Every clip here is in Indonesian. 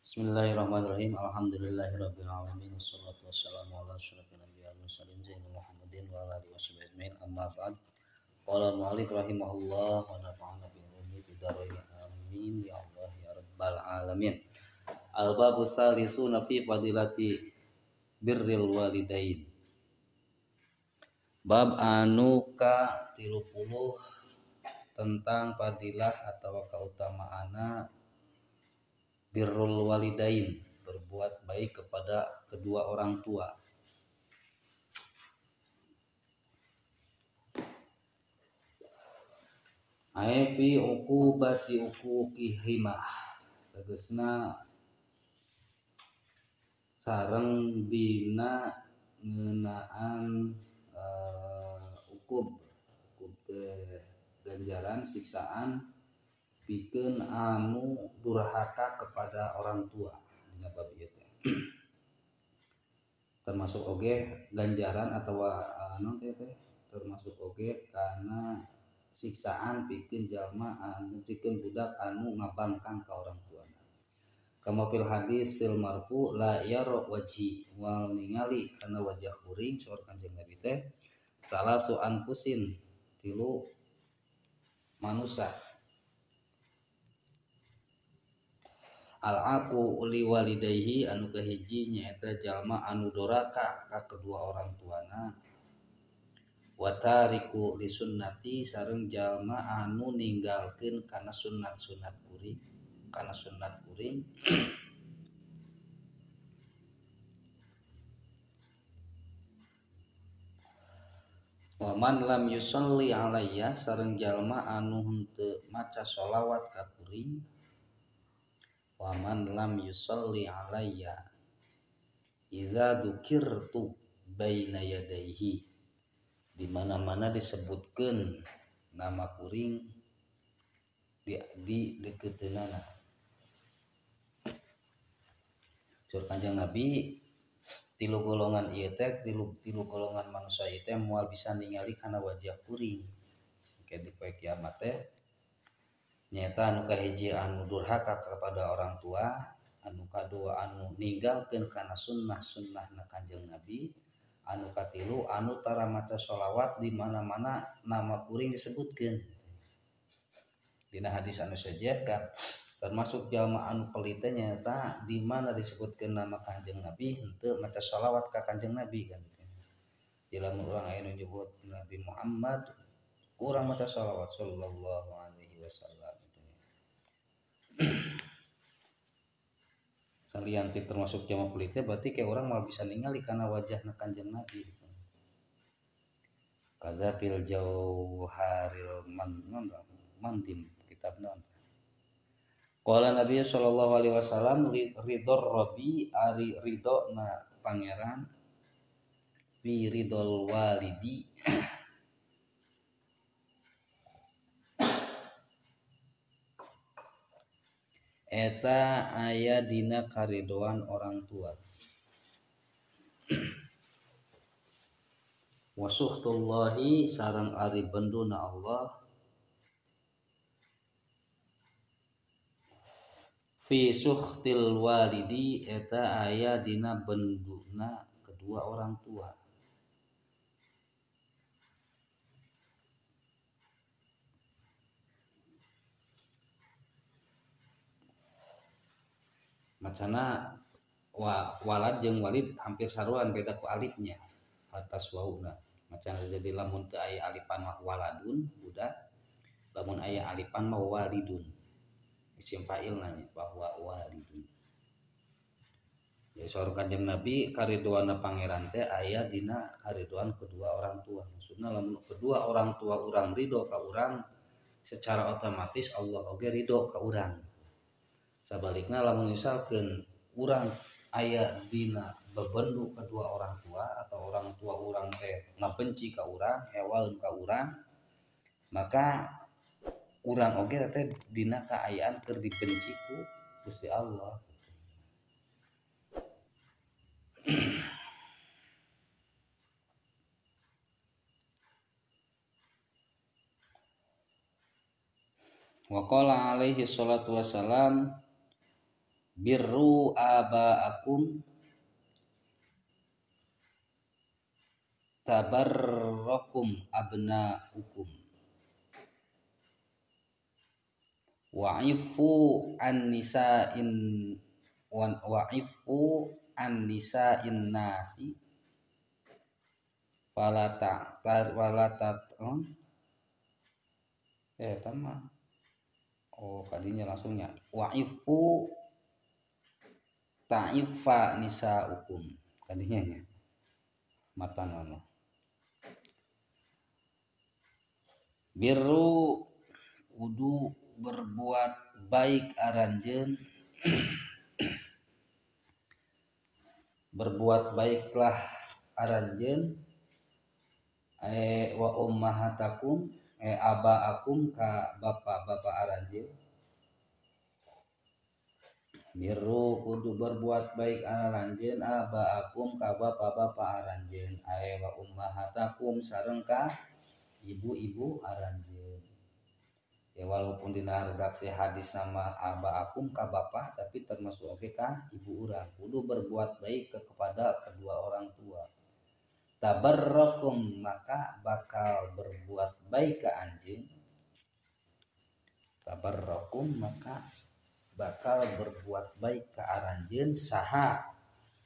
Bismillahirrahmanirrahim. Alhamdulillahirabbil alamin wassalatu wassalamu ala asyrofil anbiya'i wal mursalin sayyidina Muhammadin wa ala alihi washabihi ajmain. Amma ba'd. Qala al-mu'allif rahimahullah wa nafa'ana bil ulumi fid dharain amin ya Allah ya rabbal alamin. Al-babu salisuna fi fadilati birril walidain. Bab anu ka 30 tentang fadilah atau keutamaana birrul walidain, berbuat baik kepada kedua orang tua. Ai fi uqubati uquqihima, tegasna sareng dina ngeunaan uqub ganjaran siksaan pikeun anu durhaka kepada orang tua dina bab ieu teh. Termasuk oge ganjaran atau anu teh termasuk oge kana siksaan pikeun jalma anu pikeun budak anu ngabangkang ka orang tuana. Kama fil hadis sil marfu la yara wajhi, wal ningali kana wajah kuring saur Kanjeng Nabi teh salasu anfusin, 3 manusia. Al-aqu li walidayhi, anu kahiji nyaeta jalma anu doraka ka kedua orang tuana. Wa tariku li sunnati, sareng jalma anu ninggalkeun kana sunnat-sunnat kuring, kana sunnat kuring. Wa man lam yusolli alayya, sareng jalma anu henteu maca sholawat ka kuring. Wa man lam yusolli alayya idza dzukirtu baina yadayhi, di mana-mana disebutkeun nama kuring di dekeuteunana. Saur Kanjeng Nabi, 3 golongan ieu teh 3 golongan manusia ieu teh moal bisa ningali kana wajah kuring ke di poe kiamat teh. Nyata anu kahiji anu durhaka kepada orang tua, anu kadua anu ninggalkeun kana sunnah-sunnahna Kanjeng Nabi, anu katilu anu tara maca sholawat di mana-mana nama kuring disebutkeun. Dina hadis anu sajieukeun termasuk jalma anu pelit teh nyata di mana disebutkeun nama Kanjeng Nabi henteu maca sholawat ka Kanjeng Nabi kan. Lamun urang aya nu nyebut Nabi Muhammad urang maca sholawat sallallahu alaihi wasallam. Salian ti termasuk jalma pelit teh berarti kayak orang mau bisa ningali kana wajahna Kanjeng Nabi. Kaza fil jauharil mandim kitabna. Qala Nabi sallallahu alaihi wasallam ridor rabbi ari ridona pangeran fi ridol walidi eta aya dina karidoan orang tua. Wa suhtullahi, sareng ari benduna Allah fi suhtil walidi, eta aya dina benduna kedua orang tua. Macana walad jeung walid hampir saruan, beda ku alifnya atas wauna. Macana jadi lamun teu aya alifan mah waladun budak, lamun aya alifan mah walidun, isim fa'il nanya bahwa walidun. Ya saur Kanjeng Nabi karidoanna pangeran teh aya dina karidoan kedua orang tua. Maksudna lamun kedua orang tua urang ridho ka urang, secara otomatis Allah oge ridho ka urang. Sabalikna lamun misalkeun urang aya dina bebendu kedua orang tua atau orang tua urang teh ngabenci ka urang, hewaeun ka urang, maka urang oge teh dina kaayaan keur dibenci ku Gusti Allah. Wa qala alaihi salatu wassalam birru abaakum tabarrakum abnaukum wa'ifu an nisa'in wa'ifu an nisa'in nasi wala tama kadinya langsungnya wa'ifu ta'ifa nisa'ukum kadinya ya matan anu biru kudu berbuat baik aranjeun berbuat baiklah aranjeun wa ummahatakum abaakum ka bapak-bapak aranjeun biru kudu berbuat baik aranjeun abaakum ka bapak-bapak aranjeun wa ummahatakum sareng ka ibu-ibu aranjeun ya walaupun dina redaksi hadis nama abaakum ka bapak tapi termasuk oke ka ibu urang kudu berbuat baik kepada kedua orang tua tabarrakum maka bakal berbuat baik ke anjeun tabarrakum maka bakal berbuat baik ke aranjeun saha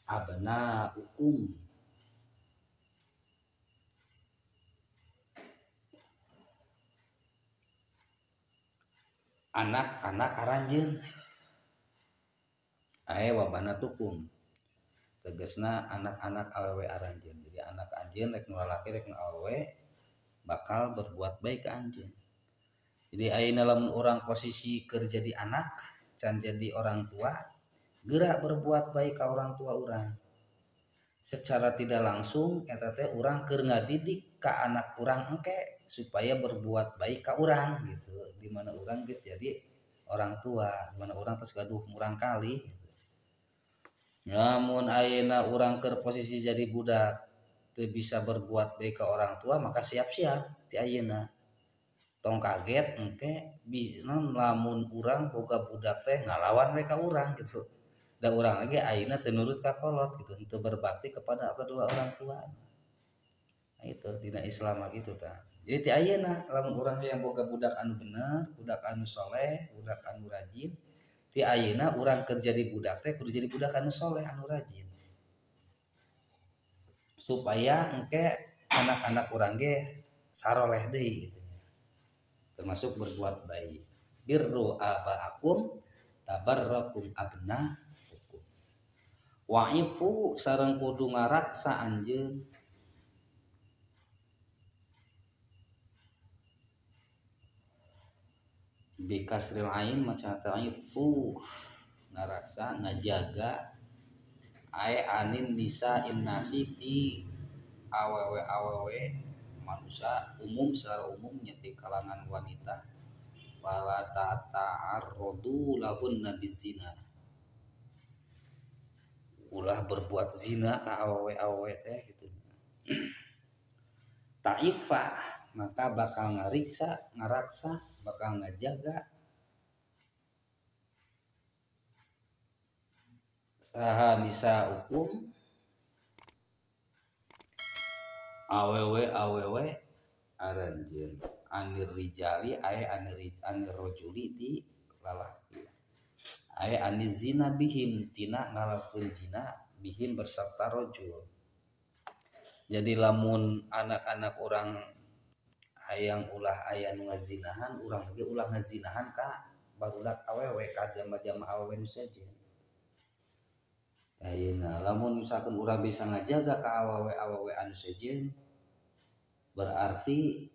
abnaukum anak-anak aranjeun wa banatukum tegasna anak-anak awewe aranjeun jadi anak anjeun rek nu lalaki rek nu awewe bakal berbuat baik ke anjeun jadi ayeuna lamun urang posisi keur jadi anak can jadi orang tua gerak berbuat baik ke orang tua urang secara tidak langsung eta teh urang keur ngadidik ka anak urang engke supaya berbuat baik ka urang gitu di mana urang geus jadi orang tua di mana urang tos gaduh murang kali gitu. Namun ayeuna urang keur posisi jadi budak teu bisa berbuat baik ke orang tua maka siap-siap ti ayeuna tong kaget engke lamun urang boga budak teh ngalawan we ka urang gitu da urang lagi ayeuna teu nurut ka kolot gitu teu berbakti kepada kedua orang tua nah itu dina Islam gitu tah jadi ti ayeuna lamun urang yang boga budak anu bener budak anu soleh budak anu rajin ti ayeuna urang keur jadi budak teh kudu jadi budak anu soleh anu rajin supaya engke anak-anak urang ge saroleh deui gitu termasuk berbuat baik birru abaakum tabarrakum abnaukum wa'ifu sareng kudu ngaraksa anjeun bikasril ain maca ta'ifu ngaraksa ngajaga anin nisa innasi ti awewe manusia umum secara umum nyati kalangan wanita wala ta'arrodu lahun nabizina ulah berbuat zina ka awewe teh gitu ta'ifah maka bakal ngaraksa bakal ngajaga saha nisa hukum awewe aranjeun anir rijali anir rojuli di lalaki aniz zina bihim tina ngalakeun zina bihim berserta rojul jadi lamun anak-anak orang hayang ulah aya nu ngazinahan urang lagi ulah ngazinahan ka barudak awewe ka jama-jama awewe nu sejen ayeuna lamun misalkan urang bisa ngajaga ka awewe anu sejen berarti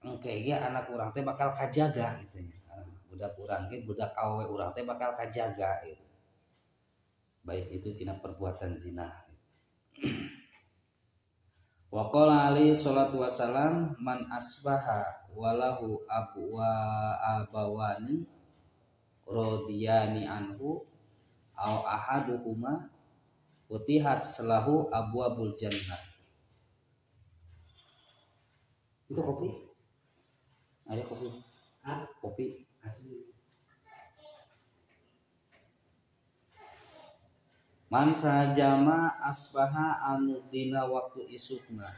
engke ge anak urang teh bakal kajaga gitu nya budak urang ge budak awewe urang teh bakal kajaga gitu. Baik itu tina perbuatan zina wa qala alaihi salatu wasalam man asbaha walahu abawani radiyani anhu au ahaduhuma futihat salahu abwabul jannah itu kopi ada kopi kopi Man sajama asbaha anu dina waktu isukna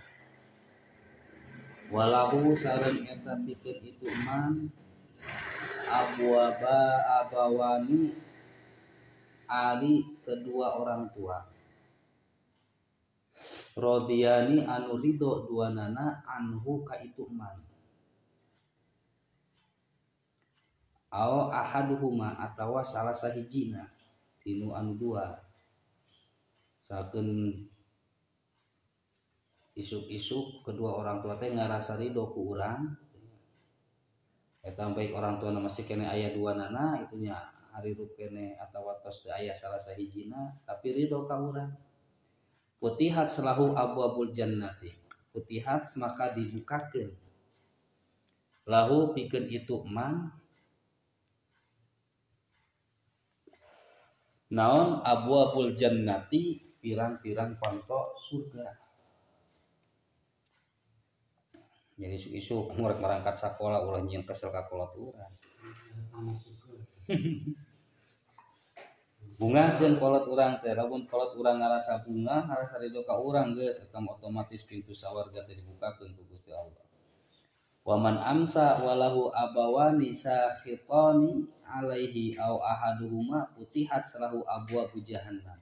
walahu sareng eta pikeun itu man abawani ali kedua orang tua rodiyani anu ridho duanana anhu ka itu man au ahaduhuma atawa salah sahijina tinu anu dua sakeun isuk-isuk kedua orang tua teh ngarasa ridho ku urang eta baik orang tua masih kene aya duanana itunya hari rup kene atawa tos teu aya salah sahijina tapi ridho ka urang futihat salahu abwabul jannati futihat maka dibukakeun lahu pikeun itu man naon abwabul jannati pirang-pirang panto surga. Jadi isu-isu ngorek merangkat sekolah ulah nyeun kesel ka kolot urang. Bunga dan kolot urang teh lamun kolot urang ngarasa bunga ngarasa ridho ka urang geus eta otomatis pintu sawarga teh dibukakeun ku Gusti Allah. Waman amsa walahu abawani sakhitani alaihi au ahaduhuma putihat salahu abwabu jahannam.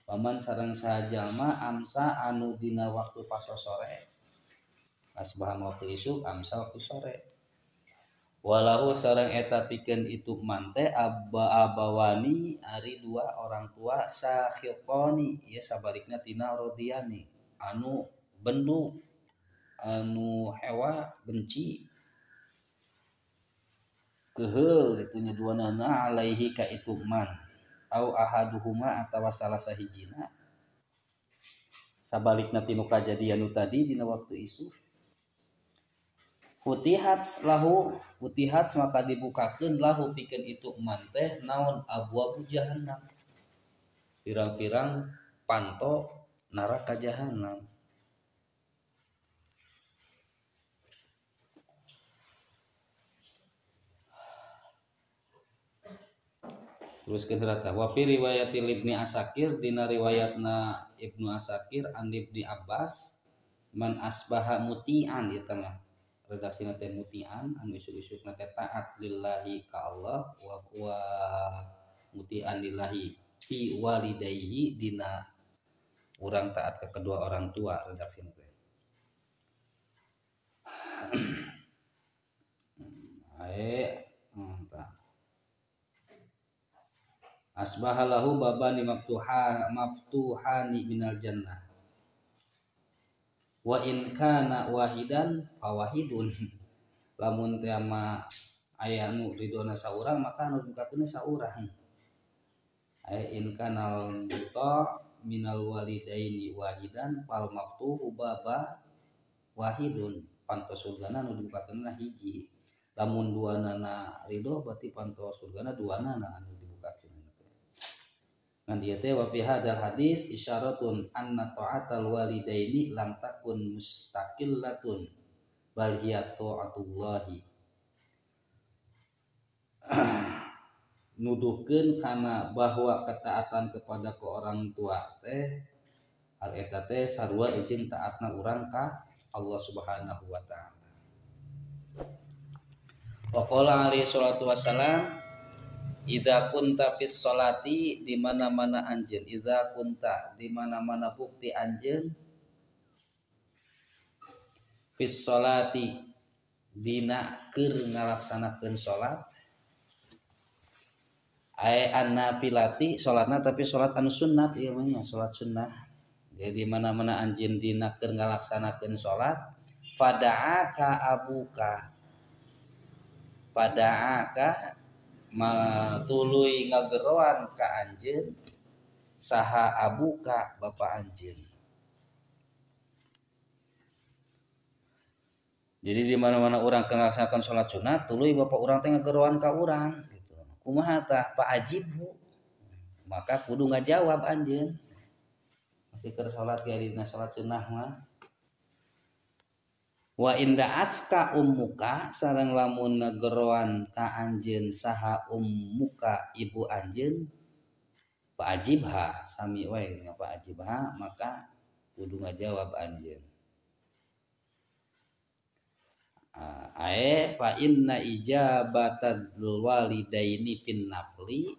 Waman sareng sajalma amsa anu dina waktu paso sore asbahan waktu isuk amsa waktu sore walahu sareng eta pikeun itu mante abawani ari dua orang tua sakhitani ya sabalikna tina rodiyani anu bendu anu hewa benci keheul itunya duanana alaihi ka itu man au ahaduhuma atawa salah sahijina sabalikna tinu kajadian nu tadi dina waktu isuk Futihat maka dibukakeun lahu pikeun itu man teh naon abwabu jahannam pirang-pirang panto neraka jahanam. Teruskeun heula tah wa fi riwayatil Ibnu Asakir dina riwayatna Ibnu Asakir an Ibnu Abbas man asbaha mutian ieu teh redaksina teh mutian anu isuk-isukna teh taat lillahi ka Allah wa mutian lillahi fi walidayhi dina urang taat ke kedua orang tua redaksina teh asbahalahu babani maftuhani minal jannah wa in kana wahidan fawahidun lamun teh mah aya nu ridona saurang maka anu dibukakeun saurang aya in kana muta minal walidaini wahidan fal maftuhu baba wahidun panto surgana anu dibukakeun hiji lamun duanana ridho berarti panto surgana duanana anu dibukakeun ngan dieu teh wa fi hadzal hadis isyaratun anna ta'atal walidaini lam takun mustaqillatun bal hiya ta'atullahi nuduhkeun kana bahwa ketaatan kepada ke orang tua teh hal eta teh sarua jeung taatna urang ka Allah Subhanahu wa taala. Wa qala alaihi salatu wassalam idza kunta fis sholati di mana-mana anjeun idza kunta di mana-mana bukti anjeun fis sholati dina keur ngalaksanakeun salat ai annafilati salatna tapi salat anu sunnat ieu mah salat sunnah jadi mana-mana anjeun dina keur ngalaksanakeun salat fada'aka abuka fada'aka tuluy ngageroan ka anjeun saha abuka bapa anjeun. Jadi di mana-mana urang ngalaksanakeun salat sunat tuluy bapa urang teh ngageroan ka urang gitu. Kumaha tah Pak Ajibu? Maka kudu ngajawab anjeun. Masih keur salat ge dina salat sunah mah. Wa inda aska ummuka sareng lamun ngageroan ka anjeun saha ummuka ibu anjeun Pak ajibha sami wae Pak ajibha maka kudu ngajawab anjeun. Ae fa inna ijabatal walidaini fin nafli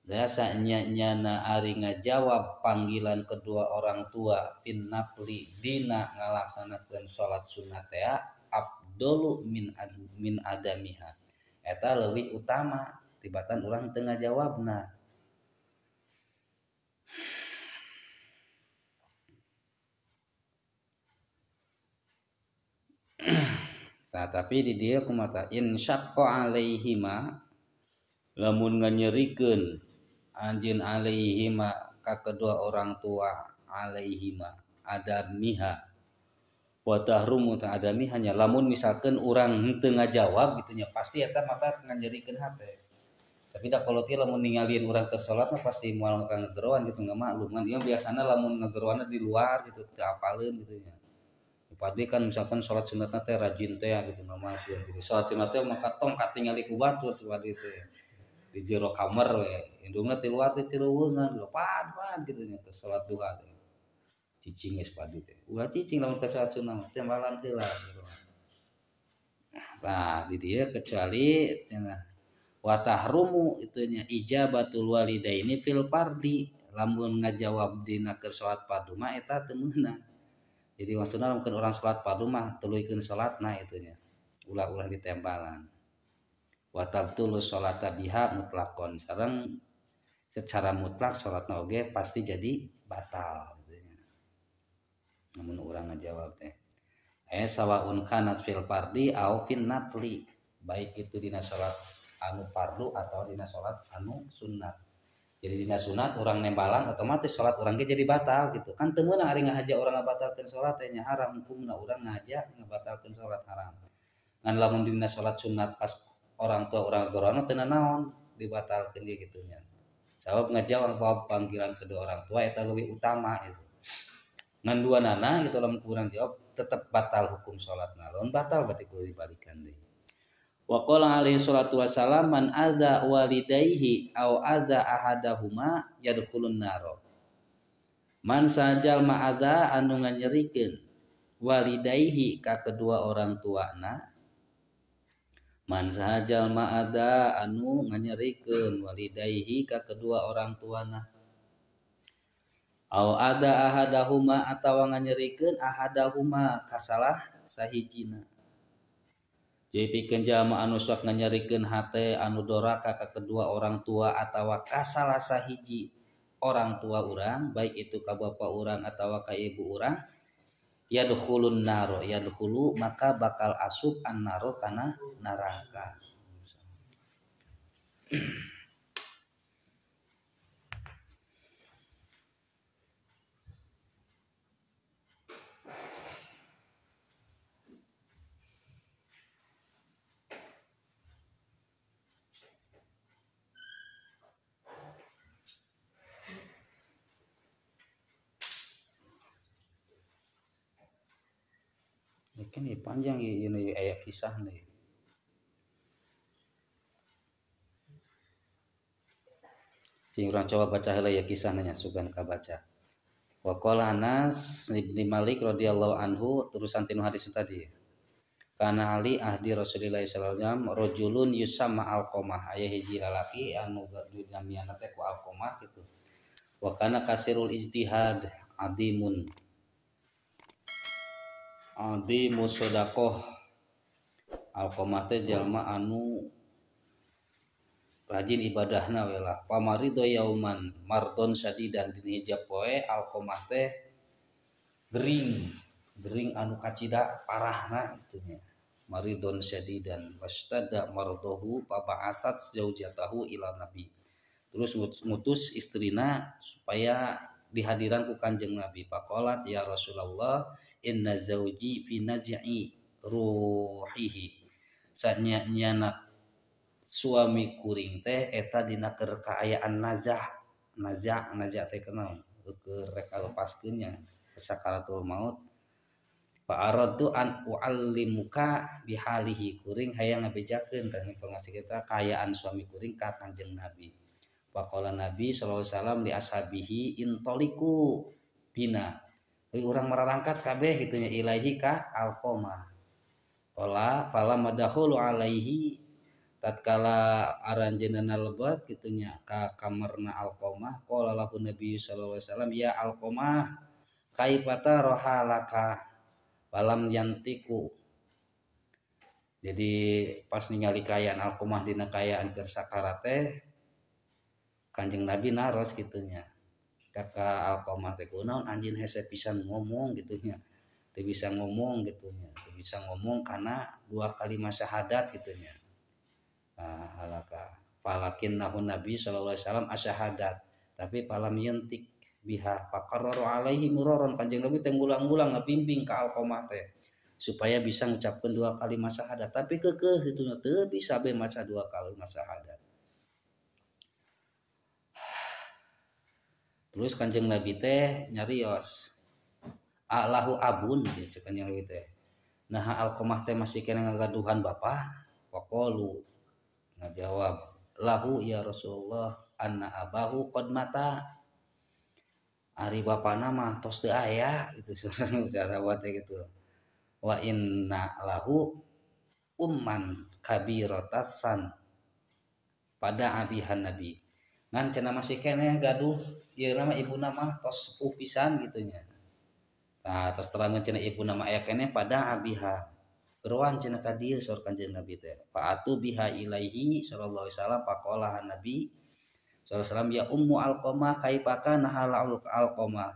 dasanya nyana ari ngajawab panggilan kedua orang tua fin nafli dina ngalaksanakeun salat sunat teh afdalu min adamiha eta leuwih utama tibatan urang teu ngajawabna. Nah, tapi di dia kumata insyaqqa alaihima lamun nganyerikeun anjeun alaihima ka kedua orang tua alaihima adamiha wa tahrumu ta adami hanya lamun misalkan urang henteu ngajawab gitu nya pasti eta mata nganyerikeun hate. Tapi da kalau ti lamun ningalieun urang keur salat mah pasti moal ngageroan gitu ngamaklum kan ieu biasana lamun ngageroanna di luar gitu teu apaleun gitu nya. Pade kan misalkan sholat sunatna teh rajin teh gitu mama jeung jadi sholat sunat teh maka tong katingali ku batur seperti itu ya. Di jero kamar we indungna ti luar teh cireuweungan lopan gitu nya ke sholat duha teh cicing geus pade teh ulah cicing lamun ke sholat sunat teh malan heula gitu. Nah di dieu kecuali cenah wa tahrumu itu nya ijabatul walidaini fil fardi lamun ngajawab dina ke sholat fardu mah eta teu meunang. Jadi maksudnya mungkin orang sholat fardu mah tuluikeun sholatna itunya ulah-ulah ditembalan wa tabtulu sholata biha mutlaqon sareng secara mutlak sholatna oge pasti jadi batal itunya namun urang ngajawab teh sawaun kanat fil fardi au fin nafli baik itu dina sholat anu fardu atau dina sholat anu sunnah. Jadi dina sunat orang nembalan otomatis sholat orang ge jadi batal gitu kan teu meunang ari ngahaja orang ngabatalkeun sholat teh nya haram hukumna urang ngahaja ngabatalkeun sholat haram. Ngan lamun dina sholat sunat pas orang tua urang ngageroan teu naon dibatalkeun ge kitu nya. Sabab ngajawab panggilan kedua orang tua eta leuwih utama itu. Ngan duanana gitu lamun urang jawab tetep batal hukum sholatna. Lamun batal berarti kudu dibalikeun deui. Wa qala alaihi salatu wasalam man adza walidayhi aw adza ahadahuma yadkhulun naro. Man sajal ma adza anu nganyerikeun walidayhi ka kedua orang tuana. Man sajal ma adza anu nganyerikeun walidayhi ka kedua orang tuana. Aw adza ahadahuma atawa nganyerikeun ahadahuma kasalah sahijina. Jadi pikeun jalma anu sok nganyarikeun hate anu doraka ka kedua orang tua atawa ka salah sahiji orang tua urang baik itu ka bapa urang atawa ka ibu urang yadkhulun naro yadkhulu maka bakal asup an-naro kana neraka. Ini panjang ini ayat kisah nih. Cing urang coba baca heula ya kisahnya sugan kabaca. Wa qala Anas bin Malik radhiyallahu anhu terusan tinu hadis tadi. Kana Ali ahdi Rasulillah sallallahu alaihi wasallam rajulun yusamma Alqamah aya hiji lalaki anu namiana teh ku Alqamah gitu. Wa kana kasirul ijtihad adimun sedaqah. Alqamah teh jalma anu rajin ibadahna we lah. Pamarido yauman mardon sadidan dina hijab poe Alqamah teh gering anu kacida parahna itu nya. Maridon sadidan wastada mardohu baba'asat zaujatahu ila nabi. Terus ngutus istrina supaya dihadiran ku Kanjeng Nabi. Faqalat ya Rasulullah inna zauji fi naz'i ruhihi. Sanya nyana suami kuring teh eta dina keur kaayaan nazah teh kenal keur rek lepaskeun nya sakaratul maut. Fa aradtu an uallimuka bihalihi kuring hayang ngabejakeun teh informasi kita kaayaan suami kuring ka Kanjeng Nabi. Faqala Nabi sallallahu alaihi wasallam li ashabihi intoliku bina. Urang mararangkat kabeh kitu nya ilaihi ka Alqamah. Qala fala madakhulu alaihi tatkala aranjeunna lebat kitu nya ka kamarna Alqamah qala lahu Nabi sallallahu alaihi wasallam ya Alqamah kaifata rohalaka falam yantiku. Jadi pas ningali kayaan Alqamah dina kayaan keur sakarat teh Kanjeng Nabi naros gitunya kakak Alqamah teh kunaon anjeun hese pisan ngomong gitunya teu bisa ngomong gitunya teu bisa ngomong karena 2 kalimat syahadat gitunya. Nah halaka falakin nahu Nabi sallallahu alaihi wasallam asyahadat tapi falam yantik biha faqarraru alaihi muraron. Kanjeng Nabi teh ngulang-ulang ngabimbing ka Alqamah teh supaya bisa ngucapkeun 2 kalimat syahadat tapi keukeuh gitunya teu bisa be maca 2 kalimat syahadat. Terus Kanjeng Nabi teh nyarios alahu abun gitu Kanjeng Nabi teh. Nah Alqamah teh masih kena ngagaduhan bapa. Faqalu ngajawab lahu ya Rasulullah anna abahu qad mata. Ari bapana mah tos teu aya gitu sahabat teh gitu. Wa inna lahu umman kabiratasan pada abihan Nabi. Ngan cenah masih keneh gaduh ieu nama ibuna mah tos sepuh pisan gitunya. Nah tos terangeun cenah ibuna mah aya keneh pada abiha. Geroan cenah ka dieu saur Kanjeng Nabi teh. Fa'atu biha ilaihi sallallahu alaihi wasallam faqala Nabi sallallahu alaihi wasallam ya ummu Alqamah kaifaka nahalul Alqamah.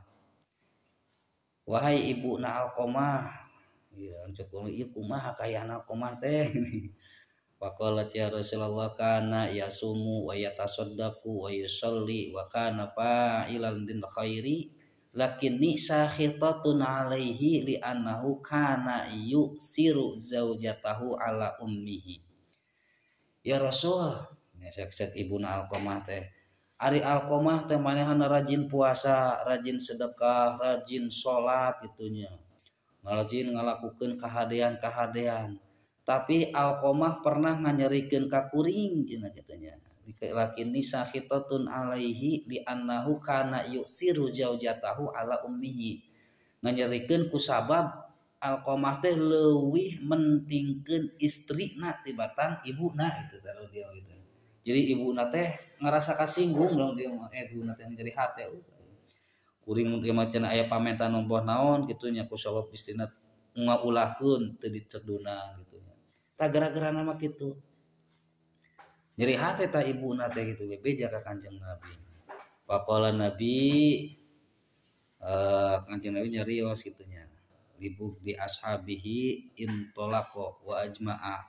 Wahai ibuna Alqamah. Ya cek ieu kumaha kayana Alqamah teh. Faqalat ya Rasulullah kana yasumu wa yatasaddaqu wa yusalli wa kana fa'ilan din khairi lakinni sakhitatun alaihi li annahu kana yusiru zaujatahu ala ummihi. Ya Rasul, sek ibuna Alqamah teh. Ari Alqamah teh manehna rajin puasa, rajin sedekah, rajin salat gitunya. Rajin ngalakukeun kahadean-kahadean. Tapi Alqamah pernah nganyerikeun ka kuring cenah katanya. Lakin nisakhitatun alaihi li annahu kana yusiru zaujatahu ala ummihi. Nganyerikeun ku sabab Alqamah teh leuwih mentingkeun istrina tibatan ibuna itu taruh dia gitu. Jadi ibuna teh ngerasa kasinggung dong dia ibuna teh jadi hate. Kuring dia macan aya pamentan nombor naon kitu nya ku sabab istrina ngaulahkeun teu diceduna gitu. Gara-gara nama gitu nyeri hati ta ibuna teh gitu beja ka Kanjeng Nabi. Faqala Nabi Kanjeng Nabi nyarios gitunya libuk di ashabihi intolaqo wa ajma'a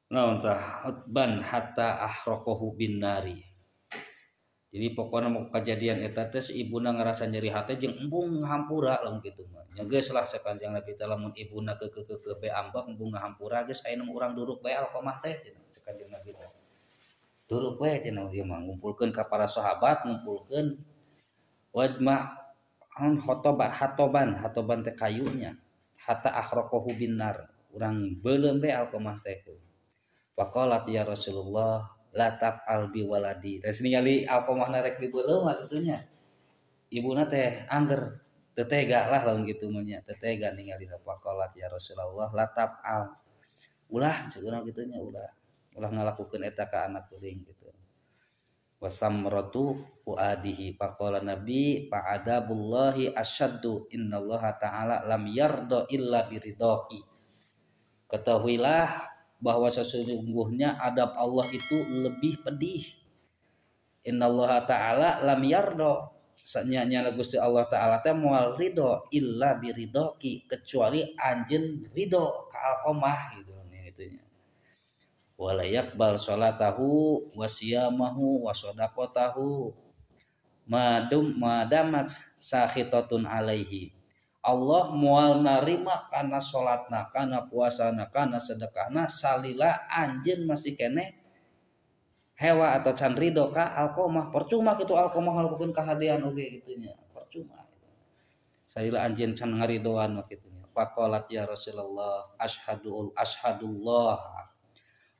naon tah utban hatta ahraqahu bin nari. Jadi pokoknya mau kejadian eta teh ibuna ngerasa nyeri hati jeung embung ngahampura lamun kitu mah. Nya geus lah sakanjang Nabi teh lamun ibuna ke be ambak embung ngahampura geus aya nu urang duruk bae Alqamah teh sakanjang Nabi teh. Duruk bae cenah ieu mah ngumpulkeun ka para sahabat ngumpulkeun wajma hatoban teh kayunya hatta akhraqahu binar urang beuleum bae Alqamah teh. Faqalat ya Rasulullah la taf'al bi waladi. Terus ningali Alqamah narek di beuleum atunya. Ibuna teh angger teu tega lah lamun kitu mah nya, teu tega ningali faqalat ya Rasulullah la taf'al. Ulah ceuna kitu nya ulah ngalakukeun eta ka anak teuing gitu. Wasamratu fuadihi faqala Nabi fa'adabullahi asyaddu innallaha ta'ala lam yarda illa biridaqi. Ketahuilah bahwa sesungguhnya adab Allah itu lebih pedih. Innallaha ta'ala lam yardo sanyanya Gusti Allah ta'ala teh moal ridho illa biridhoki kecuali anjeun ridho ka Alqamah gitu itunya. Wala yaqbal salatahu wa siyamahu wa shadaqatahu madamat sakhitatun alaihi. Allah moal narima kana salatna, kana puasana, kana sedekahna salila anjeun masih kene hewa atau can ridho ka Alqamah. Percuma kitu Alqamah ngalakukeun kahadean oge kitu nya. Percuma. Salila anjeun can ngaridoan mah kitu nya. Faqalat ya Rasulullah ashhadullah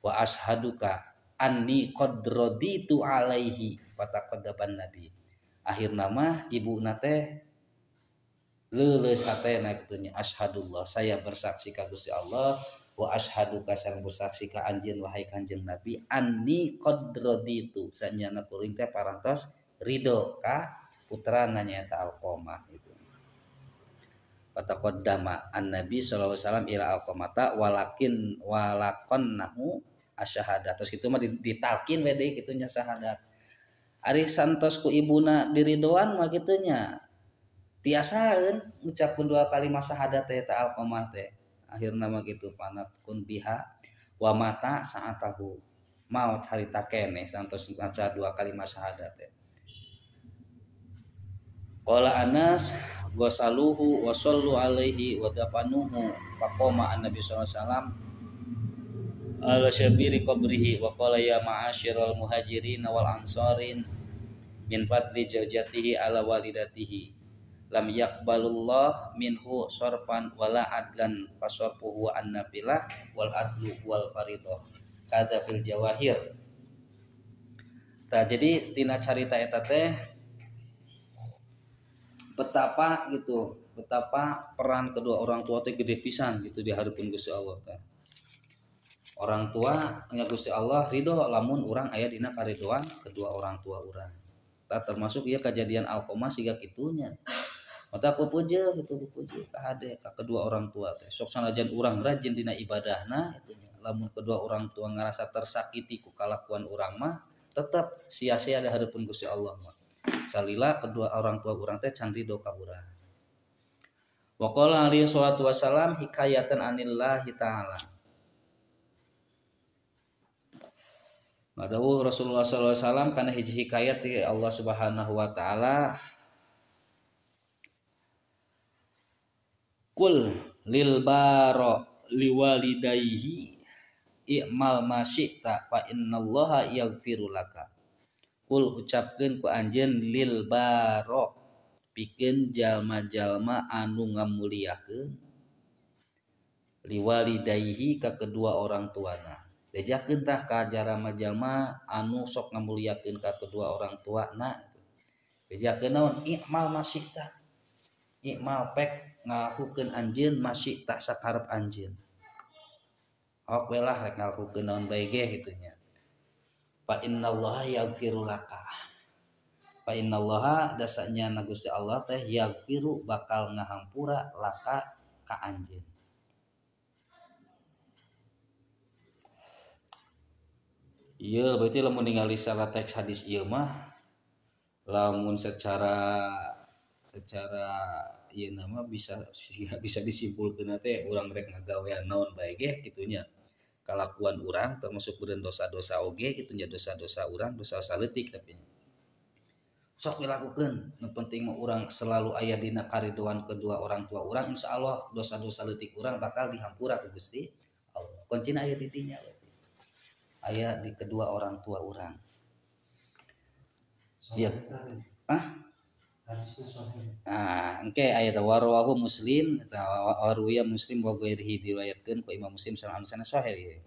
wa ashhaduka anni qad raditu alaihi fataqaddaban nabi. Akhirna mah ibuna teh leuleus hatena kitu nya asyhadullah saya bersaksi ka Gusti Allah wa asyhadu ka sareng bersaksi ka anjeun wahai Kanjeng Nabi anni qad raditu sanyana kuring teh parantos ridho ka putrana nyaeta Alqamah itu. Fataqaddama an-nabi sallallahu alaihi wasallam ila Alqamata walaqannahu asyhada. Terus kitu mah ditalkin we deui kitu nya syahadat. Ari santos ku ibuna diridoan mah kitu nya tiasaeun ngucapkeun dua kalimat syahadat teh ta Alqamah teh. Akhirna mah kitu panat kun biha wa mata saatahu. Maut harita keneh santos maca dua kalimat syahadat teh. Qala Anas ghasaluhu wa sallu alaihi wa dafanuhu faqama an-nabi sallallahu alaihi wasallam ala syabiri qabrihi wa qala ya ma'asyiral muhajirin wal ansarin min fadli zawjatihi ala walidatihi lam yaqbalullah minhu sarfan wala adlan fasarfuhu an-nafilah wal adlu wal faridah kada fil jawahir. Tah jadi tina carita eta teh betapa peran kedua orang tua teh gede pisan gitu di hadapan Gusti Allah teh. Orang tua nya Gusti Allah ridho lamun urang aya dina karidoan kedua orang tua urang. Tah termasuk ieu kejadian Alqamah siga kitunya. Mata pupujeun itu pupujeun ka hade ka kedua orang tua teh. Sok sanajan urang rajin dina ibadahna itu nya. Lamun kedua orang tua ngarasa tersakiti ku kalakuan urang mah tetep sia-sia di hadapan Gusti Allah mah. Salila kedua orang tua urang teh can ridho ka urang. Wa qala alaihi salatu wasalam hikayatan anillahi ta'ala. Madawu Rasulullah sallallahu alaihi wasallam kana hiji hikayat ti Allah Subhanahu wa taala. Qul lil baro liwalidayhi i'mal ma syi'ta fa innallaha yaghfiru laka. Kul ucapkeun ku anjeun lil baro pikeun jalma-jalma anu ngamuliakeun liwalidayhi ka kedua orang tuana. Bejakeun tah ka jalma-jalma anu sok ngamuliakeun ka kedua orang tuana. Bejakeun naon i'mal masyita. I'mal pek ngalakukeun anjeun masyita sakarep anjeun. Ok we lah rek ngalakukeun naon bae ge kitu nya. Fa innallaha yaghfiru laka. Fa innallaha dasanya na Gusti Allah teh yaghfiru bakal ngahampura laka ka anjeun. Ieu berarti lamun ningali salah teks hadis ieu mah lamun secara ieu nama bisa disimpulkeun teh urang rek ngagawean naon bae ge kitu nya. Kalakuan urang termasuk beureun dosa-dosa oge kitu nya dosa-dosa urang dosa saleutik tapi sok dilakukeun nu penting mah urang selalu aya dina karidoan kedua orang tua urang insyaallah dosa-dosa leutik urang bakal dihampura ku Gusti Allah. Kuncina aya di dinya berarti aya di kedua orang tua urang. Iya. Engke aya warwahu Muslim atau warwiya Muslim wa ghairihi diriwayatkeun ku Imam Muslim sallallahu alaihi wasallam sahih.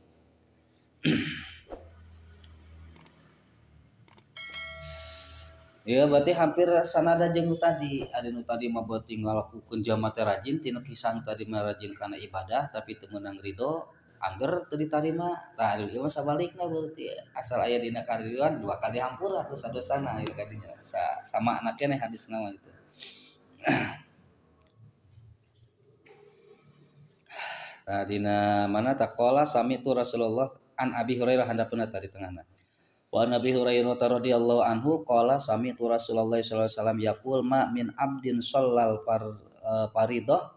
Ya berarti hampir sanada jeung tadi. Ade nu tadi mah berarti ngalakukeun jalma teh rajin tina kisah tadi mah rajin kana ibadah tapi teu meunang ridho angger teu ditarima. Tah ieu mah sabalikna berarti asal aya dina karidoan dua kali hampura dosa-dosana ieu kadinya. Sama anak keneh hadisna mah itu. Tadina mana taqala sami'tu Rasulullah an Abi Hurairah handapeuna tadi tengahna. Wa Nabi Hurairah radhiyallahu anhu qala sami'tu Rasulullah sallallahu alaihi wasallam yaqul ma min abdin shallal faridah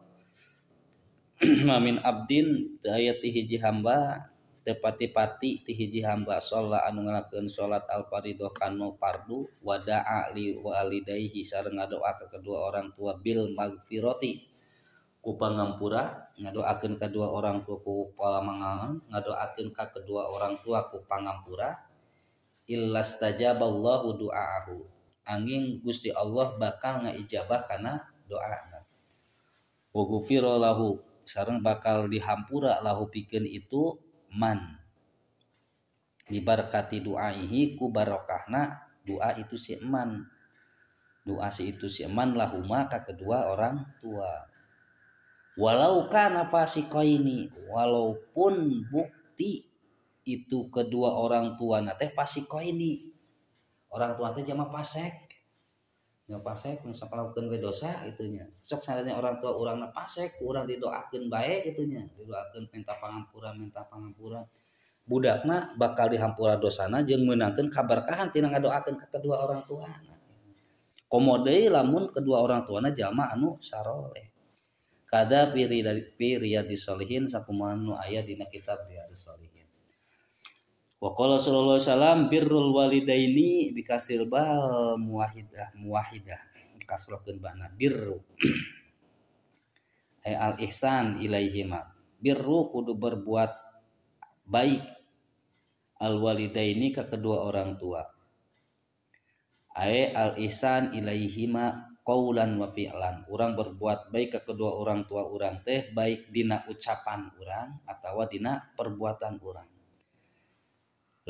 ma min abdin ayati hiji hamba tepati-pati ti hiji hamba shalla anu ngalakeun salat al faridah kanu fardu wa da'a li walidayhi sareng ngadoa ka kedua orang tua bil magfirati ku pangampura ngadoakeun kedua orang tua ku pamangahan ngadoakeun ka kedua orang tua ku pangampura illastajaballahu du'aahu angin Gusti Allah bakal ngaijabah kana doana wa ghufira lahu sareng bakal dihampura lahu pikeun itu man bibarakati duaihi ku barokahna doa itu si eman, doa si itu si eman lahuma ka kedua orang tua. Walau kana fasikoini, walaupun bukti itu kedua orang tua nate fasikoini, orang tua teh jama fasek, ya fasek nusa palakukeun we dosa itunya. Sok sadanya orang tua urangna fasek, urang didoakeun bae itunya, didoakeun minta pangampura. Budakna bakal dihampura dosana jeung meunangkeun kaberkahan tina ngadoakeun ka kedua orang tuana. Komo deui lamun kedua orang tuana jalma anu saroleh. Kada fi riyadis sholihin sakumaha nu aya dina kitab Riyadus Sholihin. Wa qala sallallahu alaihi wasallam birrul walidaini bikasil bal muwahidah kasrokeun bana birru ay al ihsan ilaihima. Birru kudu berbuat baik al walidaini ke kedua orang tua. Ay al ihsan ilaihima qaulan wa fi'lan. Urang berbuat baik ke kedua orang tua urang teh baik dina ucapan urang atawa dina perbuatan urang.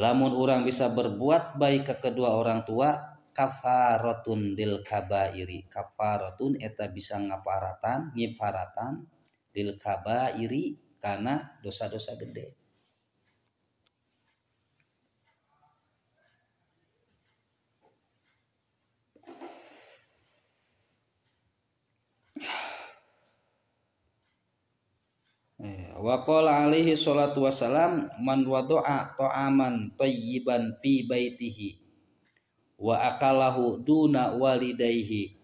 Lamun urang bisa berbuat baik ke kedua orang tua kafaratun lil kabairi. Kafaratun eta bisa ngifaratan lil kabairi kana dosa-dosa gede. Wa qala alaihi salatu wassalam man wada'a ta'aman thayyiban fi baitihi wa akalahu duna walidayhi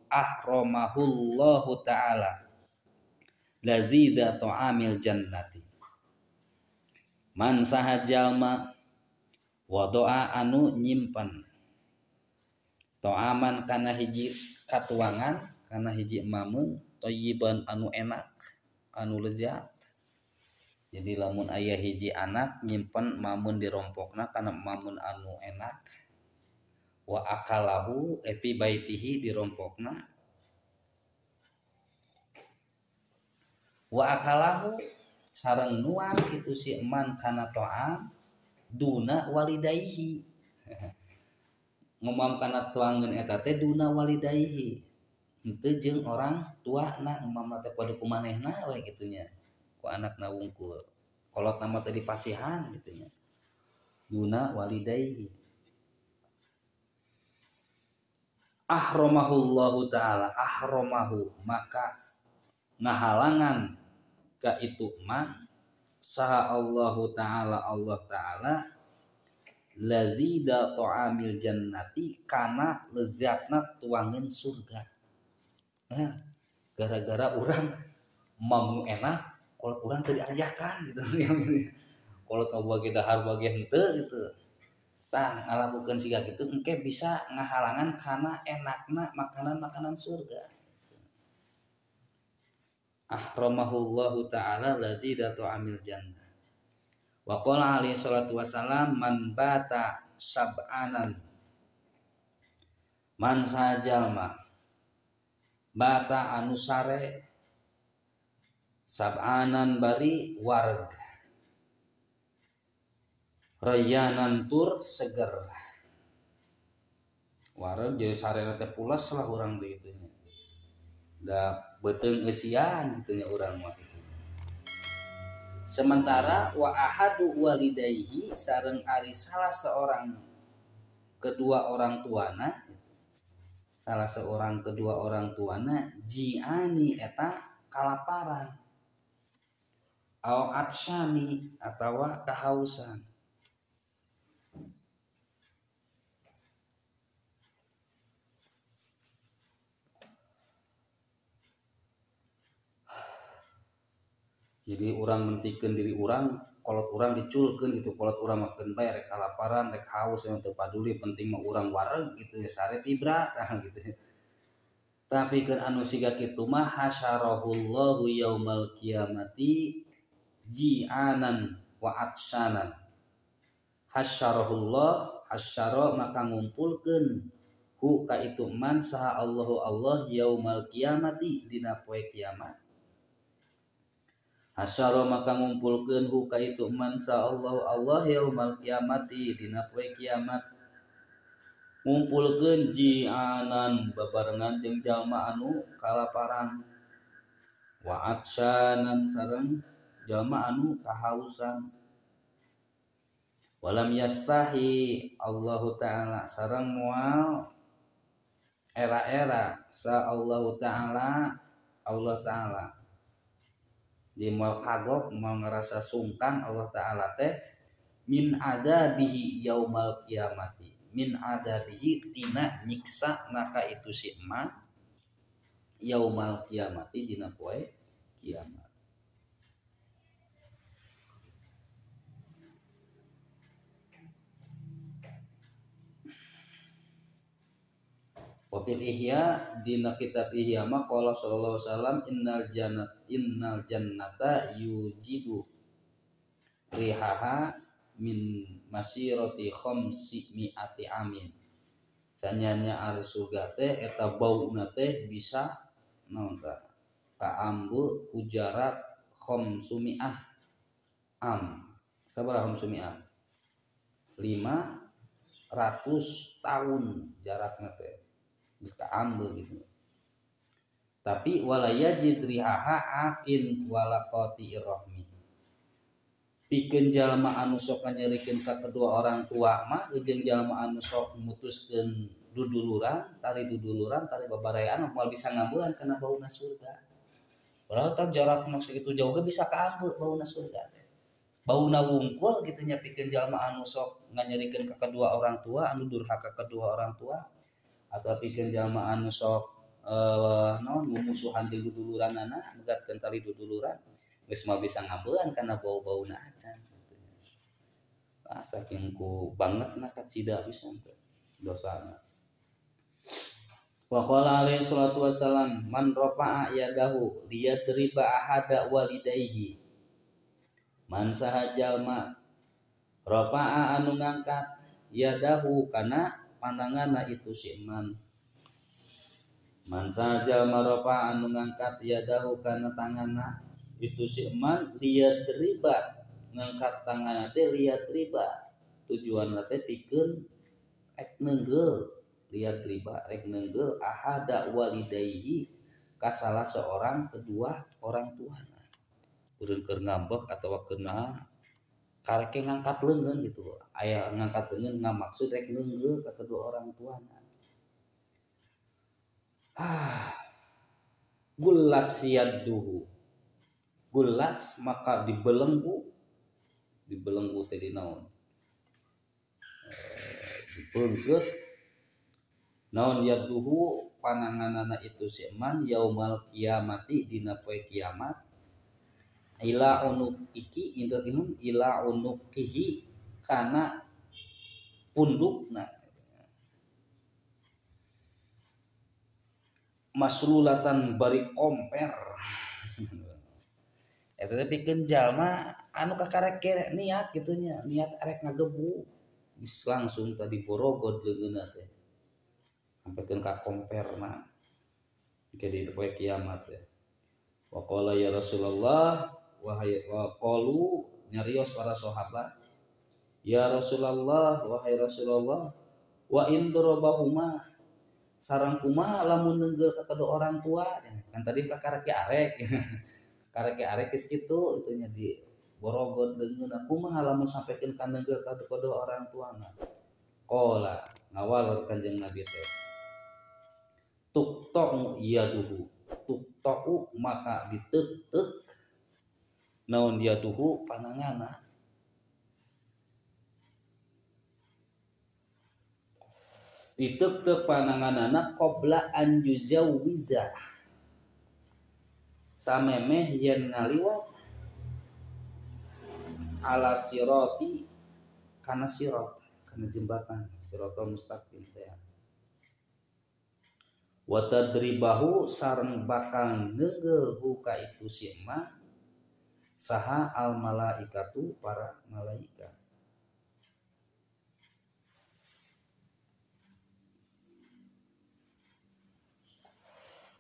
ahramahullahu ta'ala ladzidza ta'amil jannati. Man saha jalma wada'a anu nyimpen ta'aman kana hiji katuangan kana hiji mamun thayyiban anu enak anu lezat. Jadi lamun aya hiji anak nyimpen mamun dirompokna kana mamun anu enak wa akalahu fi baitihi dirompokna wa akalahu sareng nuang itu si eman kana to'am duna walidayhi ngomong kana tuangeun eta teh duna walidayhi henteu jeung orang tuana mama teh kudu kumanehna we kitunya ku anakna wungkul kolot nama teh dipasihan kitunya duna walidayhi ahramahullahu ta'ala ahramahu maka ngahalangan ka itu man saha Allahu ta'ala Allah ta'ala ladzida ta'amil jannati kana lezatna tuangeun surga. Ya, gara-gara orang mau enak kalau orang tadi ajakan gitu kalau tahu bagi dahar bagi henteu gitu tah ngalamukeun siga kitu engke bisa ngahalangan kana enakna makanan-makanan surga. Ahramahullahu ta'ala ladzida ta'amil jannah. Wa qala alaihi salatu wassalam man bata sab'anan man sajalma bata anu sare sab'anan bari warg rayanan tur seger warg jadi sare teh pulas lah urang teh itu nya da beuteung eusian kitu nya urang mah itu. Sementara wa ahadu walidayhi sareng ari salah seorang kedua orang tuana salah seorang kedua orang tuana jiani eta kalaparan au atsyani atawa kahausan. Jadi orang mentikeun diri orang kolot orang diculkeun gitu kolot orang makan bae rek kalaparan rek haus yang teu paduli penting mah urang wareg gitu ya sare tibra gitu. Tapi kan anu siga kitu mah hasyarahullahu yaumal qiyamati ji'anan wa atsyanan. Hasyarahullah hasyara maka ngumpulkeun hu ka itu man saha Allahu Allah yaumal qiyamati dina poe kiamat. Hasyara maka ngumpulkeun hu ka itu man sa Allah yaumal kiamati dina poe kiamat. Ngumpulkeun jianan babarengan jeung jalma anu kalaparan, wa atsyanan sareng jalma anu kahausan. Walam yastahi Allah taala sareng moal era-era sa Allah taala di moal kagok moal ngerasa sungkan Allah taala teh min adabihi yaumal kiamati, min adabihi tina nyiksa naka itu si emak yaumal kiamati dina poe kiamat. Wafil Ihya dina kitab Ihya mah qala sallallahu alaihi wasallam innal jannata yujibu rihaha min masirati khamsi mi'ati amin. Sanyanya ari surga teh eta bauna teh bisa naon tah kaambu ku jarak khamsumi'ah am. Sabaraha khamsumi'ah? 500 tahun jarakna teh. Geus kaambu gitu. Tapi wala yajid rihaha akin wala qati irahmi. Pikeun jalma anu sok nyerikeun ka kedua orang tua mah jeung jalma anu sok mutuskeun duduluran tari babarayan moal bisa ngambelan kana bauna surga. Padahal tah jarakna sakitu jauh ge bisa kaambeul bauna surga teh. Bauna wungkul kitu nya pikeun jalma anu sok nganyerikeun ka kedua orang tua anu durhaka kedua orang tua atau pikeun jalma anu sok mumusuhan jeung duduluranna megatkeun tali duduluran geus mah bisa ngambelan kana bau-bauna acan gitu. Saking ku bangetna kacida pisan teh dosana. Wa qala alaihi salatu wassalam man rafa'a yadahu liyadriba ahada walidayhi. Man saha jalma rafa'a anu ngangkat yadahu kana pandanganna itu si man. Man saha jalma rafa'a anu ngangkat yadahu kana tanganna itu si man liyadriba ngangkat tanganna teh liyadriba tujuanna teh pikeun rek neunggel liyadriba rek neunggel ahada walidayhi ka salah seorang kedua orang tuana. Urang keur ngambek atawa keuna karek ngangkat leungeun gitu. Aya ngangkat leungeun ngamaksud rek neunggel ka kedua orang tuana. Gullat siyadduhu. Gullat maka dibelenggu teh dinaon? Dipeungkeut naon yadduhu pananganana itu si man yaumal kiamati dina poe kiamat ila unukihi ila unukihi kana pundukna masrulatan bari komper. Eta teh pikeun jalma anu kakarek niat gitunya, niat arek ngagebu geus langsung tadi borogod leungeunna teh. Sampekeun ka komperna. Ke di poe kiamat teh. Wa qala ya Rasulullah wahai qalu nyarios para sahabat. Ya Rasulullah wahai Rasulullah wa in darabahuma sareng kumaha lamun neunggel ka kedua orang tua. Kan tadi kakarek arek. Karek arek geus kitu itunya di borogod leungeunna kumaha lamun sampekeun ka neunggel ka kedua orang tuana. Qala ngawal Kanjeng Nabi teh tuqta'u yaduhu tuqta'u maka diteuk-teuk naon yaduhu pananganna diteuk-teuk pananganna qabla an yujawwiza samemeh yen ngaliwat ala sirati kana sirat kana jembatan siratal mustaqim teh wa tadribahu sareng bakal neunggel hu ka itu si emak saha al malaikatu para malaikat.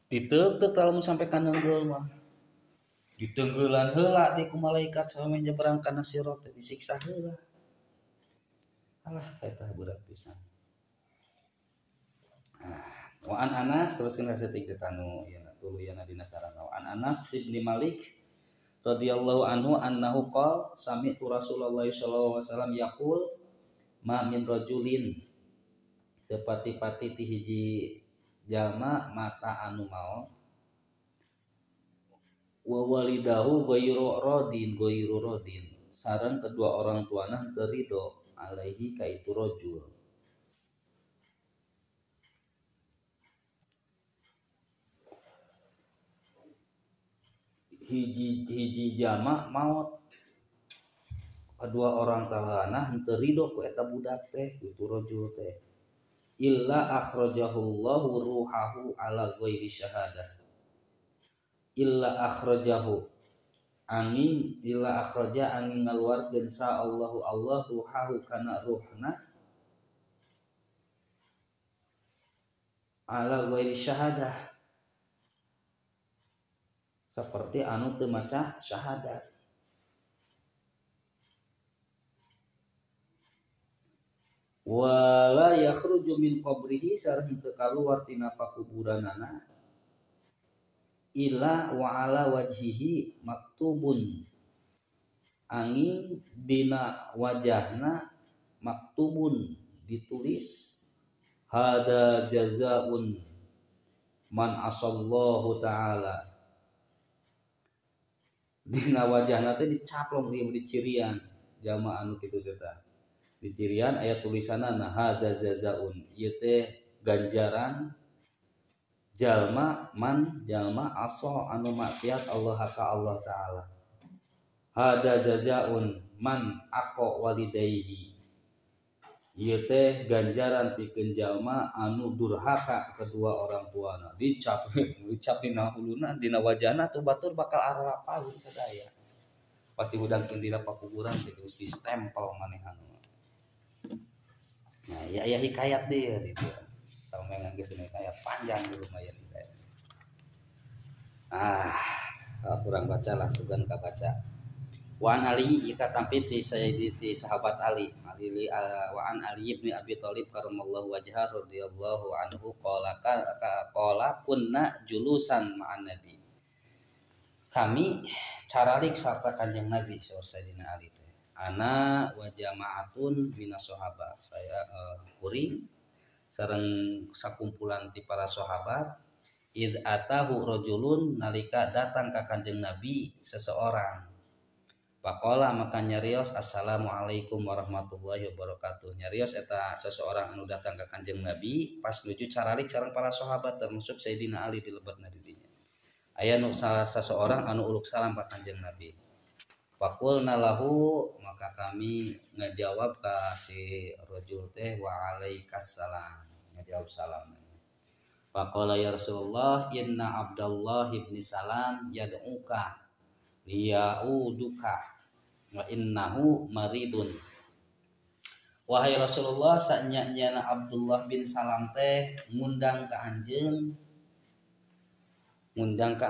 Diteuk-teuk lamun sampai ka neunggel mah ditenggelan heula di ku malaikat sampai nyebrang kana sirat disiksa heula. Alah eta berat pisan. Wa an Anas teruskeun saeutik tanu ya tuluyan dina sarana. Wa an Anas bin Malik radhiyallahu anhu annahu qala sami'tu Rasulullah sallallahu alaihi wasallam yaqul ma min rajulin teu pati-pati ti hiji jalma mata anu maot wa walidahu ghairu radin sareng kedua orang tuana teu ridho alaihi ka itu rajul. Hiji jama maut kedua orang tuana teu ridho ku eta budak teh itu rajul teh illa akhrajahu Allahu ruhahu ala ghairi syahadah illa akhrajahu angin illa akhraja angin ngaluarkeun sa Allahu Allah ruhahu kana ruhna ala ghairi syahadah seperti anu teu maca syahadat. Wala yakhruju min qabrihi sareng teu kaluar tina pakuburanana ila wa ala wajhihi maktubun angin dina wajahna maktubun ditulis hada jazaun man asallahu ta'ala dina wajahna teh dicaplok di cirian jalma anu kitu teh di cirian aya tulisanana hada jazaun ieu teh ganjaran jalma aso anu maksiat Allah ka Allah taala. Hada jazaun man aqo walidayhi ieu teh ganjaran pikeun jalma anu durhaka kedua orang tuana. Dicap dina huluna dina wajahna tuh batur bakal arapalun sadaya. Pasti udangkeun dina pakuburan teh geus distempel manehan. Nah, ya hikayat dia gitu. Sama yang geus hikayat panjang lumayan hikayat. Kurang baca lah sugan ka baca. Wa an Ali ita tampi ti sayyiditi sahabat Ali wa an Ali bin Abi Thalib karamallahu wajhah radhiyallahu anhu qala kunna julusan ma'an Nabi. Kami caralik sarta Kanjeng Nabi sayyidina Ali teh. Ana wa jama'atun minas sahabat. Saya kuring sareng sakumpulan ti para sahabat id atahu rajulun nalika datang ka Kanjeng Nabi seseorang. Faqala maka nyarios assalamualaikum warahmatullahi wabarakatuh. Nyarios eta seseorang anu datang ka Kanjeng Nabi pas nuju caralik sareng para sahabat termasuk Sayyidina Ali di lebetna di dinya. Aya nu salah seseorang anu uluk salam ka Kanjeng Nabi. Faqulna lahu maka kami ngajawab ka si rajul teh wa alaikassalam ngajawab salam. Faqala ya Rasulullah inna Abdullah ibn Salam yad'uka liyauduka wa innahu maridun. Wahai Rasulullah sanyana Abdullah bin Salam teh ngundang ka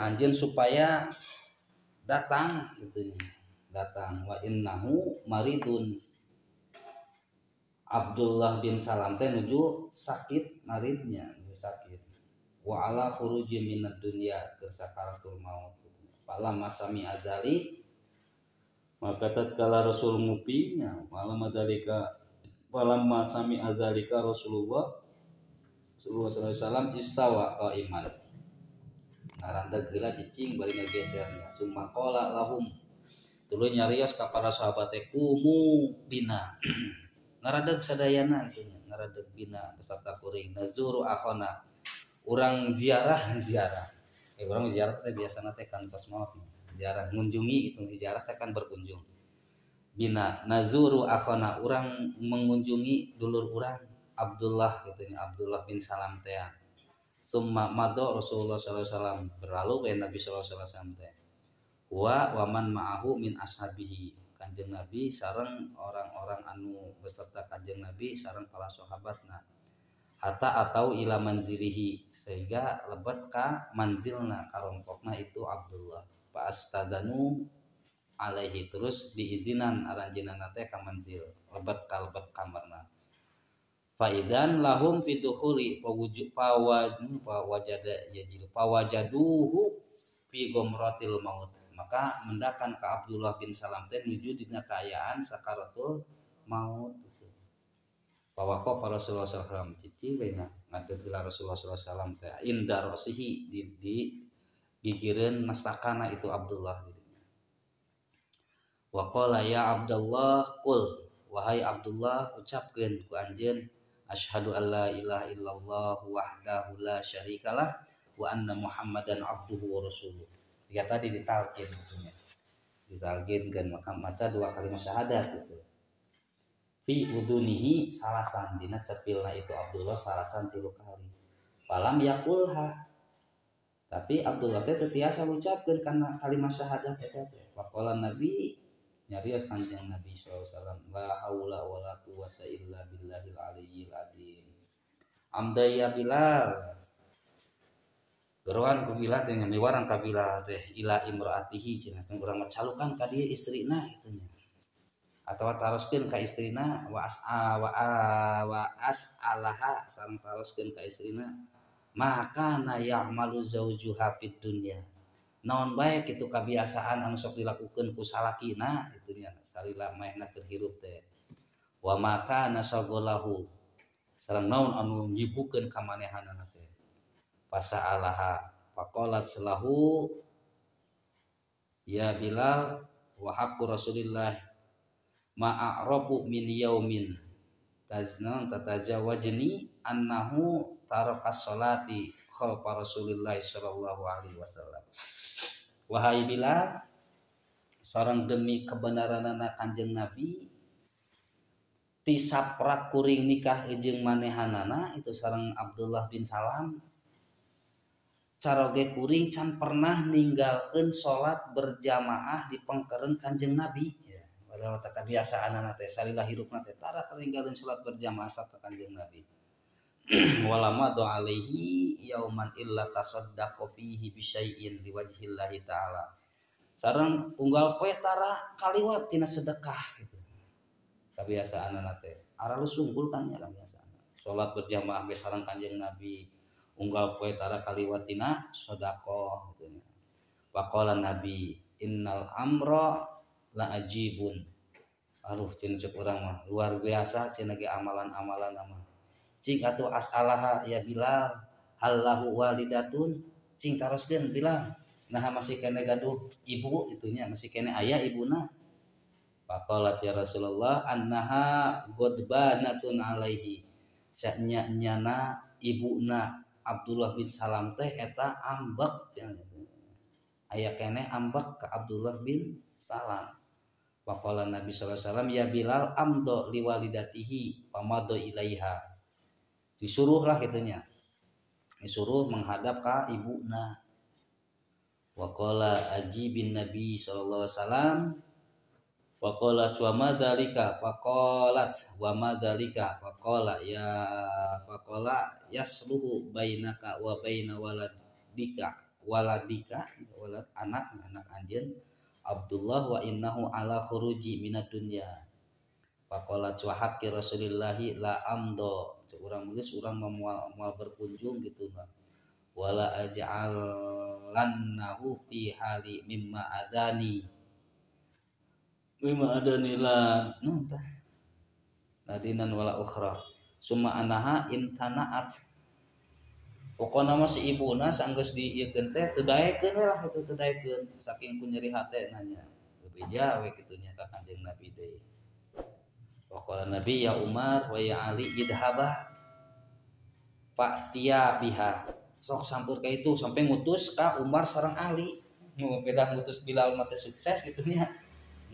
anjeun supaya datang gitu. Datang wa innahu maridun. Abdullah bin Salam teh nuju sakit maridnya, nuju sakit. Wa ala khuruji minad dunya tersakaratul maut. Falam masami azali maka tatkala Rasul ngupinya falam masami azalika Rasulullah sallallahu alaihi wasallam istawa qaiman. Ngarandeg geula cicing bari ngagesernya summa qala lahum tuluy nyarios ka para sahabat teh kumu bina ngaradeg sadayana kitu nya ngaradeg bina beserta kuring nazuru akhona urang ziarah urang ziarah teh biasana teh kantos maot ziarah ngunjungi itu ziarah teh kan berkunjung bina nazuru akhona urang mengunjungi dulur urang Abdullah kitu nya Abdullah bin Salam teh summa mado Rasulullah sallallahu alaihi wasallam berlalu we Nabi sallallahu alaihi wasallam teh wa man ma'ahu min ashabihi Kanjeng Nabi sareng orang-orang anu beserta Kanjeng Nabi sareng para sahabatna hatta atau ila manzilihi sehingga lebet ka manzilna karompokna itu Abdullah fa astadanu alaihi terus diizinan aranjeunna teh ka manzil lebet kalebet kamarna faidan lahum fi dukhuli fawajaduhu fi gomratil maut maka mendakan ke Abdullah bin Salam teh nuju dina kaayaan sakaratul maut Pawako para Rasulullah SAW cici bena ngadegila Rasulullah SAW teh inda rosihi di gigireun mastakana itu Abdullah wa qala ya Abdullah qul wahai Abdullah ucapkeun ku anjeun asyhadu alla ilaha illallah wahdahu la syarikalah wa anna muhammadan abduhu wa rasuluh ya tadi ditalkin gitu ditalkinkeun maka maca dua kalimat syahadat gitu fi udunihi salasan dina cepilna itu Abdullah salasan 3 kali falam yakulha tapi Abdullah teh teu tiasa ngucapkeun kana kalimat syahadat eta teh faqala nabi nyarios kanjeng Nabi SAW la haula wala quwata illa billahil aliyyil azim amda ya Bilal geroan ku Bilal teh miwarang ka Bilal teh ila imraatihi cenah teh urang macalukan ka dieu istrina kitu nya atawa taroskeun ka istrina wa as'alaha sareng taroskeun ka istrina maka na ya'malu zaujuha fid dunya naon bae kitu kebiasaan anu sok dilakukeun ku salakina itu nya salila maehna keur hirup teh wa maka nasagolahu sareng naon anu nyibukeun ka manehanana teh pasa'alaha faqalat salahu ya Bilal wa haqqu Rasulillah ma'arabu min yaumin tatajawajni annahu taraka sholati khalfa Rasulillah sallallahu alaihi wasallam wahai Bilal sareng demi kebenaranana Kanjeng Nabi tisaprak kuring nikah jeung manehanana itu sareng Abdullah bin Salam caroge kuring can pernah ninggalkeun salat berjamaah di pangkeureun Kanjeng Nabi padahal teh kebiasaanana teh salila hirupna teh tara ketinggalan salat berjamaah sarta Kanjeng Nabi walama do alaihi yauman illa tasaddaqa fihi bi syai'in liwajhillahi ta'ala sareng unggal poe tara kaliwat tina sedekah gitu kebiasaanana teh aralus unggul kan ya kebiasaan salat berjamaah be sareng Kanjeng Nabi unggal poe tara kaliwat tina sedekah gitu nya waqala Nabi innal amra la ajibun aduh cenah cek urang mah luar biasa cenah ge amalan-amalan mah cing atuh as'alaha ya Bilal hallahu walidatun cing taroskeun Bilal nah masih kene gaduh ibu itunya masih kene aya ibuna faqalat ya Rasulullah annaha ghadbanatun alaihi sanya-nyana ibuna Abdullah bin Salam teh eta ambek aya kene ambek ka Abdullah bin Salam waqala Nabi sallallahu alaihi wasallam ya Bilal amdo liwalidatihi pamado ilaiha disuruhlah gitunya disuruh menghadap ka ibuna waqala ajibin Nabi sallallahu alaihi wasallam waqala wa madzalika faqalat wa madzalika faqala faqala yasluhu bainaka wa baina waladika walad anak anjeun Abdullah wa innahu ala khuruji minad dunya faqala wa haqqi Rasulillahi la amdo urang geus urang moal berkunjung gitu mah wala aj'alannahu fi hali mimma adani la nuntah ladinan wala ukhra summa anaha imtana'at pokona mah si ibuna sanggeus diieukeun teh teu daekeun lah itu teu daekeun saking punyeri hate nanya bebeja we kitu nya ka Kanjeng Nabi deui waqala Nabi ya Umar wa ya Ali idhaba fa'tiya biha sok sampur ka itu sampai ngutus ka Umar sareng Ali nu beda ngutus Bilal mah teh sukses kitu nya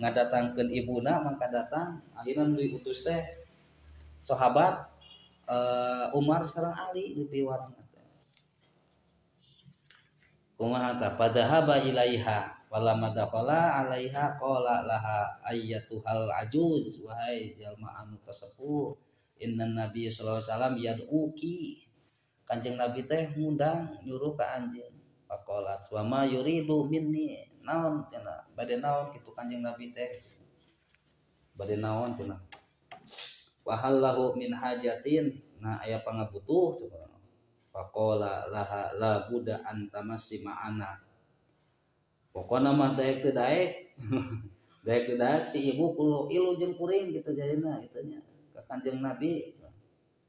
ngadatangkeun ibuna mangka datang ayeuna nu diutus teh sahabat Umar sareng Ali di piwarang kumaha ta padahaba ilaiha walamma dakhala alaiha qala laha ayyatuhal ajuz wahai jalma anu kasepuh innan nabiy sallallahu alaihi wasallam yad'uki Kanjeng Nabi teh ngundang nyuruh ka anjeun faqalat wa ma yuridu minni naon cenah bade naon kitu Kanjeng Nabi teh bade naon cenah wahallahu min hajatin nah aya pangabutuh sebenarnya faqala laha la buda antamasi ma'ana pokona mah daek teu daek daek teu daek si ibu kulo ilu jeung kuring gitu jadina itunya ka Kanjeng Nabi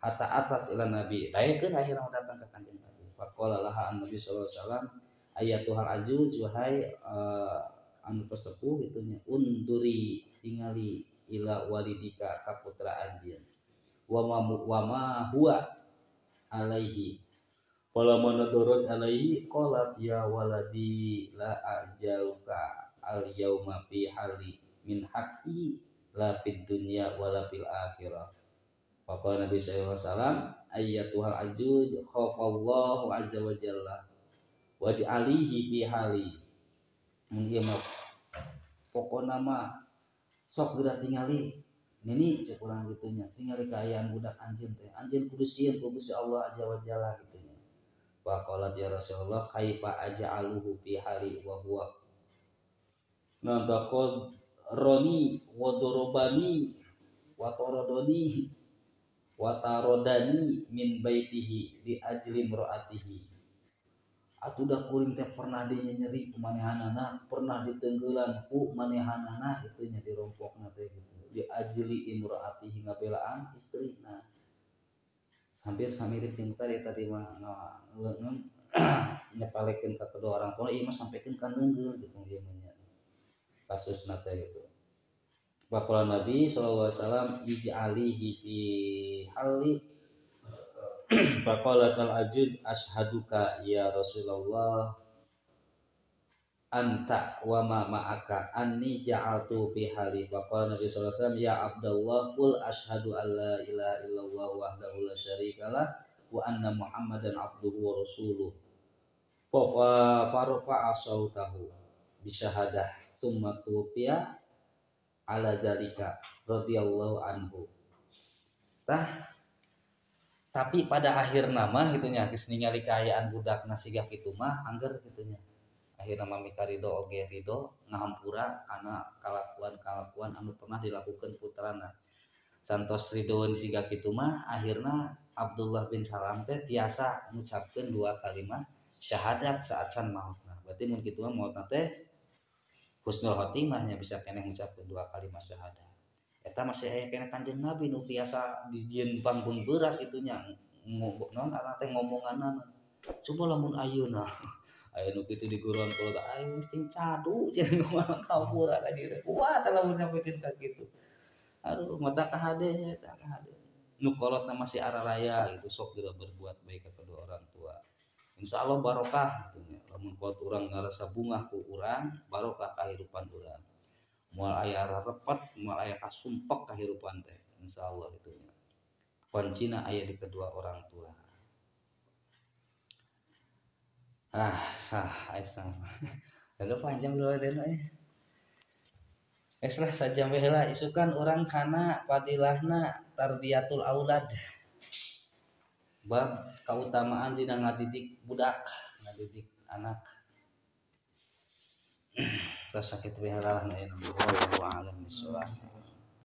hatta atas ila Nabi daekeun akhirna datang ka Kanjeng Nabi faqala laha an Nabi sallallahu alaihi wasallam ayatuhal ajuz wahai anu sesepuh itunya unduri tingali ila walidika ka putra anjeun wa ma huwa alaihi qala manadurut alaihi qalat ya waladi la ajaluka al yauma fi hali min haqqi la fid dunya wala fil akhirah faqala Nabi sallallahu alaihi wasallam ayyatuhal ajuz khafallahu azza wa jalla waj'alihi fi hali mun ieu mah pokona mah sok geura tingali nini cek urang gitunya tingali kaayaan budak anjeun teh anjeun kudu sieun ku Gusti Allah azza wa jalla gitunya faqala ya Rasulullah kaifa aj'aluhu fi hali wa huwa nadaqad roni wa dorobani wa taradani wa tarodani min baitihi di ajli mraatihi atudah kuring teh pernah dinyeri ku manehanana pernah ditenggelan ku manehanana gitunya dirompokna teh gitu di ajli imraatihi ngabelaan istrina hampir samirip jeung tadi mah nyepalekeun ka kedua orang tua ieu mah sampekeun ka neungeul gitu ieu mah kasusna teh gitu Bapak Nabi sallallahu alaihi wasallam ij'alihi fi hali faqala kal ajud ashaduka ya Rasulullah anta wa ma ma'aka anni ja'altu fi hali faqala Nabi sallallahu alaihi wasallam ya Abdullah qul ashhadu an la ilaha illallah wahdahu la syarikalah wa anna Muhammadan abduhu wa rasuluh fa farfa sautahu bi syahadah summa tufiya ala dzalika radhiyallahu anhu tapi pada akhir nama gitunya geus ningali kaayaan budakna siga kitu mah angger gitunya akhirna mami karido oge ridho ngahampura kana kalakuan anu pernah dilakukan putrana santos ridhoeun siga kitu mah akhirna Abdullah bin Salam teh tiasa ngucapkeun dua kalimat syahadat saat can mautna berarti mun kitu mah mautna teh husnul khotimah nya bisa keneh ngucapkeun dua kalimat syahadat eta masih aya keneh Kanjeng Nabi nu tiasa di dieun panggung berat itunya naon arana teh ngomonganna coba lamun ayeuna aya nu kitu di guruan kula aya mesti cadu cenah ngomong kabur ka dieu kuat lamun nyampekeun ka kitu aduh mata ka hade nya eta ka hade nu kolotna masih araraya gitu sok geura berbuat baik ka kedua orang tua insyaallah barokah gitu nya lamun kuat urang ngarasa bungah ku urang barokah kahirupan urang moal aya repet moal aya kasumpek kahirupan teh insyaallah gitu nya kuncina aya di kedua orang tua sah asa lalu panjang dulu deh eslah saja heula isukan orang kana fadilahna tarbiyatul aulad bab kautamaan dina ngadidik budak ngadidik anak terus sakit heula lah na ilmu wallahu a'lam bishawab